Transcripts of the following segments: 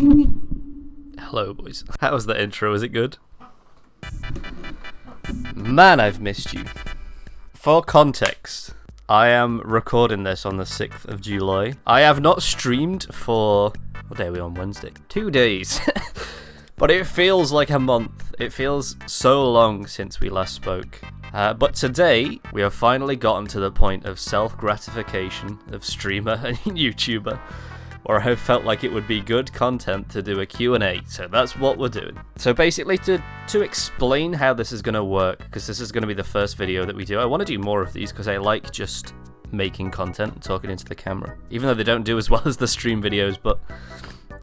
Hello, boys. How was the intro? Was it good? Man, I've missed you. For context, I am recording this on the 6th of July. I have not streamed for... What day are we on? Wednesday? 2 days. But it feels like a month. It feels so long since we last spoke. But today, we have finally gotten to the point of self-gratification of streamer and YouTuber, where I felt like it would be good content to do a Q&A, so that's what we're doing. So basically, to explain how this is going to work, because this is going to be the first video that we do, I want to do more of these because I like just making content and talking into the camera, even though they don't do as well as the stream videos, but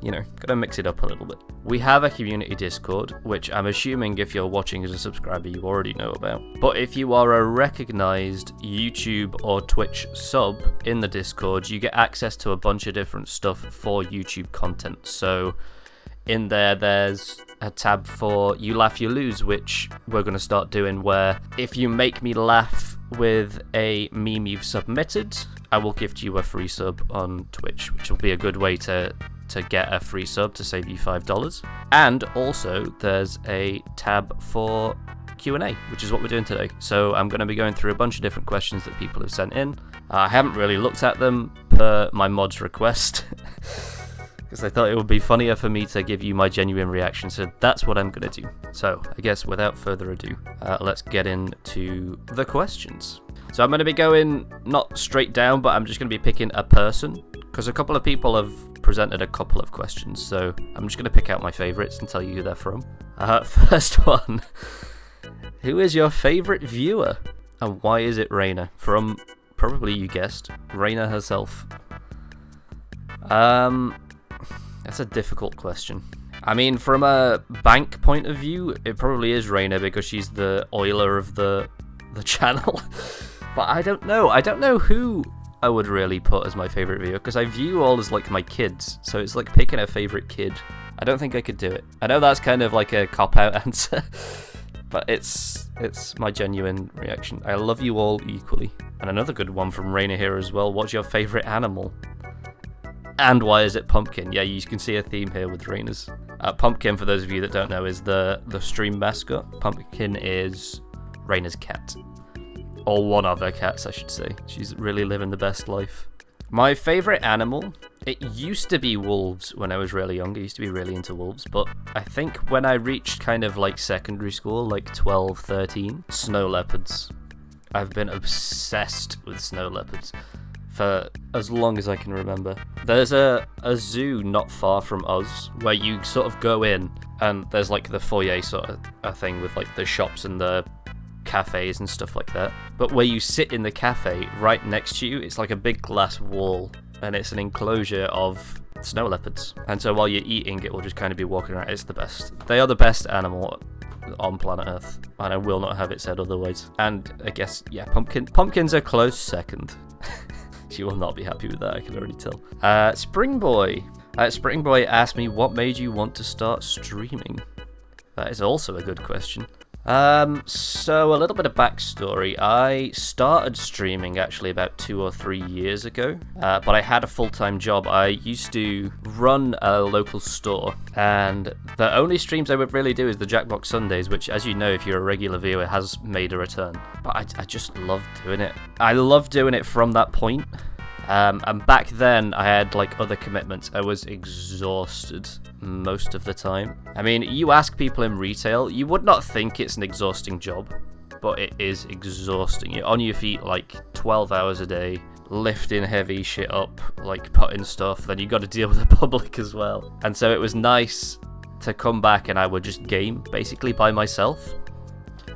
you know, gotta mix it up a little bit. We have a community Discord, which I'm assuming if you're watching as a subscriber, you already know about. But if you are a recognized YouTube or Twitch sub in the Discord, you get access to a bunch of different stuff for YouTube content. So in there's a tab for You Laugh, You Lose, which we're gonna start doing, where if you make me laugh with a meme you've submitted, I will gift you a free sub on Twitch, which will be a good way to get a free sub to save you $5. And also there's a tab for Q&A, which is what we're doing today. So I'm going to be going through a bunch of different questions that people have sent in. I haven't really looked at them per my mod's request because I thought it would be funnier for me to give you my genuine reaction, so that's what I'm going to do. So I guess without further ado, let's get into the questions. So I'm going to be going not straight down, but I'm just going to be picking a person, because a couple of people have presented a couple of questions, so I'm just going to pick out my favourites and tell you who they're from. First one. Who is your favourite viewer, and why is it Raina? From, probably you guessed, Raina herself. That's a difficult question. I mean, from a bank point of view, it probably is Raina because she's the oiler of the channel. But I don't know. I don't know who I would really put as my favourite viewer, because I view all as like my kids, so it's like picking a favourite kid. I don't think I could do it. I know that's kind of like a cop-out answer, but it's my genuine reaction. I love you all equally. And another good one from Raina here as well. What's your favourite animal? And why is it Pumpkin? Yeah, you can see a theme here with Raina's. Pumpkin, for those of you that don't know, is the stream mascot. Pumpkin is Raina's cat. Or one of her cats, I should say. She's really living the best life. My favourite animal? It used to be wolves when I was really young. I used to be really into wolves. But I think when I reached kind of like secondary school, like 12, 13, snow leopards. I've been obsessed with snow leopards for as long as I can remember. There's a zoo not far from us where you sort of go in and there's like the foyer sort of a thing with like the shops and the cafes and stuff like that, but where you sit in the cafe, right next to you, it's like a big glass wall and it's an enclosure of snow leopards, and so while you're eating it will just kind of be walking around. It's the best. They are the best animal on planet Earth, and I will not have it said otherwise. And I guess, yeah, Pumpkin's a close second. She will not be happy with that, I can already tell. Springboy. Springboy asked me, what made you want to start streaming? That is also a good question. So a little bit of backstory. I started streaming actually about 2 or 3 years ago, but I had a full-time job. I used to run a local store, and the only streams I would really do is the Jackbox Sundays, which, as you know, if you're a regular viewer, has made a return. But I just love doing it. I love doing it from that point. And back then, I had like other commitments. I was exhausted most of the time. I mean, you ask people in retail, you would not think it's an exhausting job, but it is exhausting. You're on your feet like 12 hours a day, lifting heavy shit up, like putting stuff, then you got to deal with the public as well. And so it was nice to come back and I would just game basically by myself.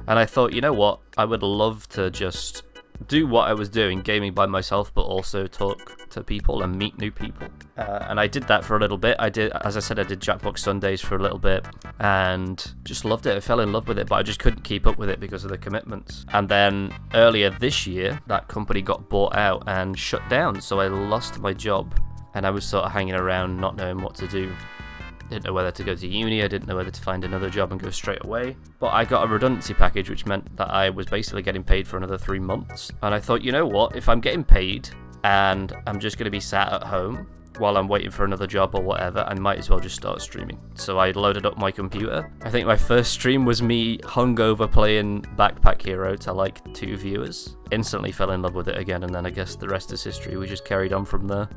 And I thought, you know what, I would love to just do what I was doing, gaming by myself, but also talk to people and meet new people. And I did that for a little bit. As I said, I did Jackbox Sundays for a little bit and just loved it. I fell in love with it, but I just couldn't keep up with it because of the commitments. And then earlier this year, that company got bought out and shut down, so I lost my job and I was sort of hanging around not knowing what to do. Didn't know whether to go to uni, I didn't know whether to find another job and go straight away. But I got a redundancy package, which meant that I was basically getting paid for another 3 months. And I thought, you know what, if I'm getting paid and I'm just going to be sat at home, while I'm waiting for another job or whatever, I might as well just start streaming. So I loaded up my computer. I think my first stream was me hungover playing Backpack Hero to like 2 viewers. Instantly fell in love with it again, and then I guess the rest is history. We just carried on from there.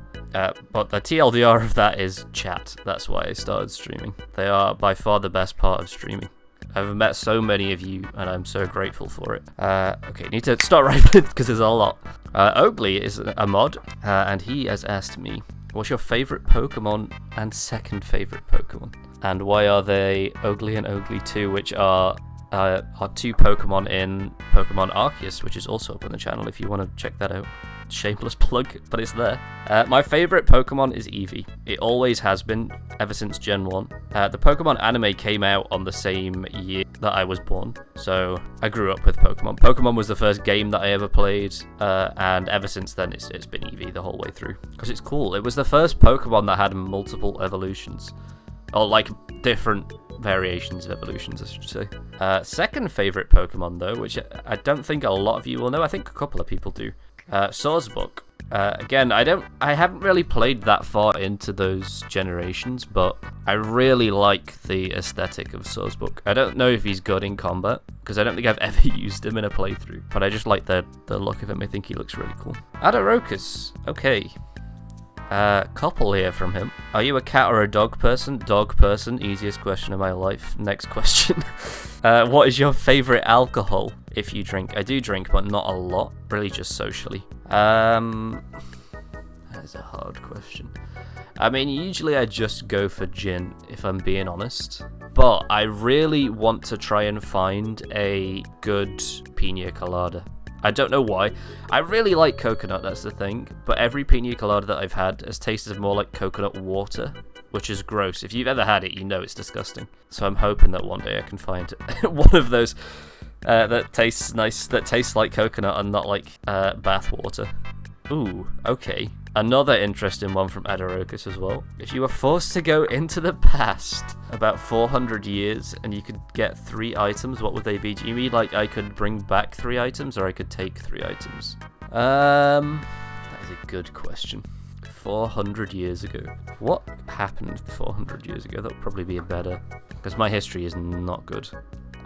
But the TLDR of that is chat. That's why I started streaming. They are by far the best part of streaming. I've met so many of you, and I'm so grateful for it. Okay, need to start writing because there's a lot. Oakley is a mod, and he has asked me, what's your favourite Pokemon and second favourite Pokemon? And why are they Oakley and Oakley 2, which are 2 Pokemon in Pokemon Arceus, which is also up on the channel if you want to check that out. Shameless plug, but it's there. My favourite Pokemon is Eevee. It always has been, ever since Gen 1. The Pokemon anime came out on the same year that I was born, so I grew up with Pokemon. Pokemon was the first game that I ever played, and ever since then it's been Eevee the whole way through. Because it's cool. It was the first Pokemon that had multiple evolutions. Or like different variations of evolutions, I should say. Second favourite Pokemon though, which I don't think a lot of you will know. I think a couple of people do. Swordsbook. Again, I haven't really played that far into those generations, but I really like the aesthetic of Swordsbook. I don't know if he's good in combat, because I don't think I've ever used him in a playthrough, but I just like the look of him. I think he looks really cool. Adorokus. Okay. Couple here from him. Are you a cat or a dog person? Dog person. Easiest question of my life. Next question. What is your favourite alcohol if you drink? I do drink, but not a lot. Really just socially. That is a hard question. I mean, usually I just go for gin, if I'm being honest. But I really want to try and find a good pina colada. I don't know why. I really like coconut, that's the thing. But every pina colada that I've had has tasted more like coconut water, which is gross. If you've ever had it, you know it's disgusting. So I'm hoping that one day I can find one of those that tastes nice, that tastes like coconut and not like bath water. Ooh, okay. Another interesting one from Adorokus as well. If you were forced to go into the past about 400 years and you could get 3 items, what would they be? Do you mean like I could bring back 3 items or I could take 3 items? That is a good question. 400 years ago. What happened 400 years ago? That would probably be a better, because my history is not good.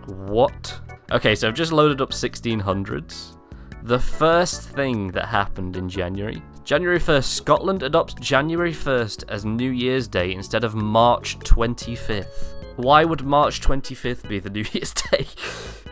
What? Okay, so I've just loaded up 1600s. The first thing that happened in January 1st, Scotland adopts January 1st as New Year's Day instead of March 25th. Why would March 25th be the New Year's Day?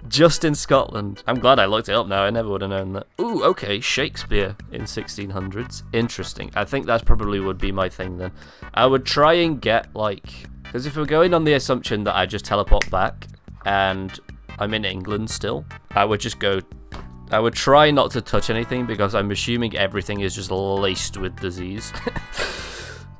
Just in Scotland. I'm glad I looked it up now, I never would have known that. Ooh, okay, Shakespeare in 1600s. Interesting. I think that probably would be my thing then. I would try and get like, because if we're going on the assumption that I just teleport back and I'm in England still, I would try not to touch anything because I'm assuming everything is just laced with disease.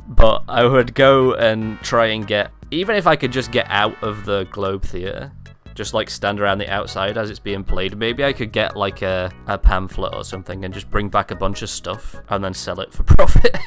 But I would go and try and get, even if I could just get out of the Globe Theatre, just like stand around the outside as it's being played, maybe I could get like a pamphlet or something and just bring back a bunch of stuff and then sell it for profit.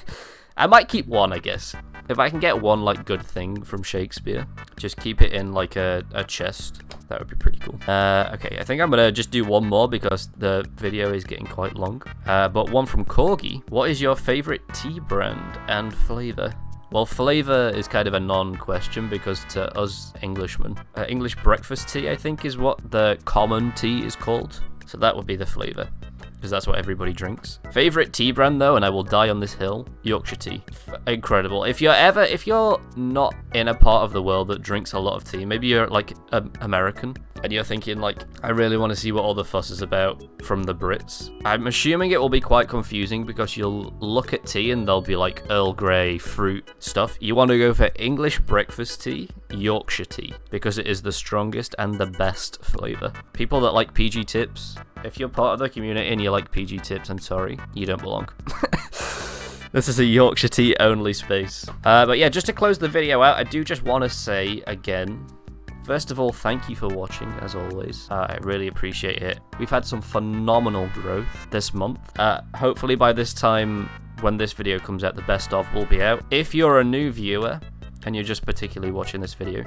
I might keep one, I guess. If I can get one like good thing from Shakespeare, just keep it in like a chest. That would be pretty cool. Okay, I think I'm gonna just do one more because the video is getting quite long. But one from Corgi. What is your favorite tea brand and flavor? Well, flavor is kind of a non-question because to us Englishmen, English breakfast tea I think is what the common tea is called. So that would be the flavor, because that's what everybody drinks. Favorite tea brand though, and I will die on this hill, Yorkshire tea. Incredible. If you're not in a part of the world that drinks a lot of tea, maybe you're like American, and you're thinking like, I really want to see what all the fuss is about from the Brits. I'm assuming it will be quite confusing because you'll look at tea and there'll be like Earl Grey, fruit stuff. You want to go for English breakfast tea, Yorkshire tea, because it is the strongest and the best flavour. People that like PG tips, if you're part of the community and you like PG tips, I'm sorry, you don't belong. This is a Yorkshire tea only space. But yeah, just to close the video out, I do just want to say again, first of all, thank you for watching, as always. I really appreciate it. We've had some phenomenal growth this month. Hopefully by this time, when this video comes out, the best of will be out. If you're a new viewer, and you're just particularly watching this video,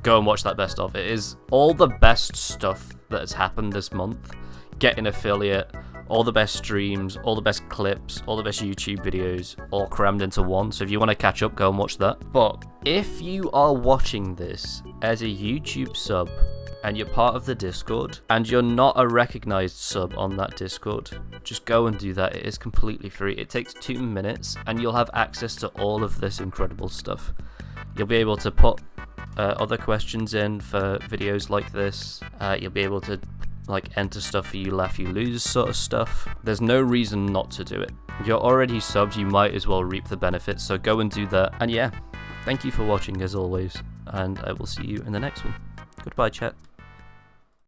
go and watch that best of. It is all the best stuff that has happened this month. Getting affiliate, all the best streams, all the best clips, all the best YouTube videos, all crammed into one. So if you want to catch up, go and watch that. But if you are watching this as a YouTube sub and you're part of the Discord and you're not a recognized sub on that Discord, just go and do that. It is completely free. It takes 2 minutes and you'll have access to all of this incredible stuff. You'll be able to put other questions in for videos like this. You'll be able to like enter stuff for you laugh you lose sort of stuff. There's no reason not to do it. You're already subbed, you might as well reap the benefits, so go and do that. And yeah, thank you for watching as always, and I will see you in the next one. Goodbye, chat.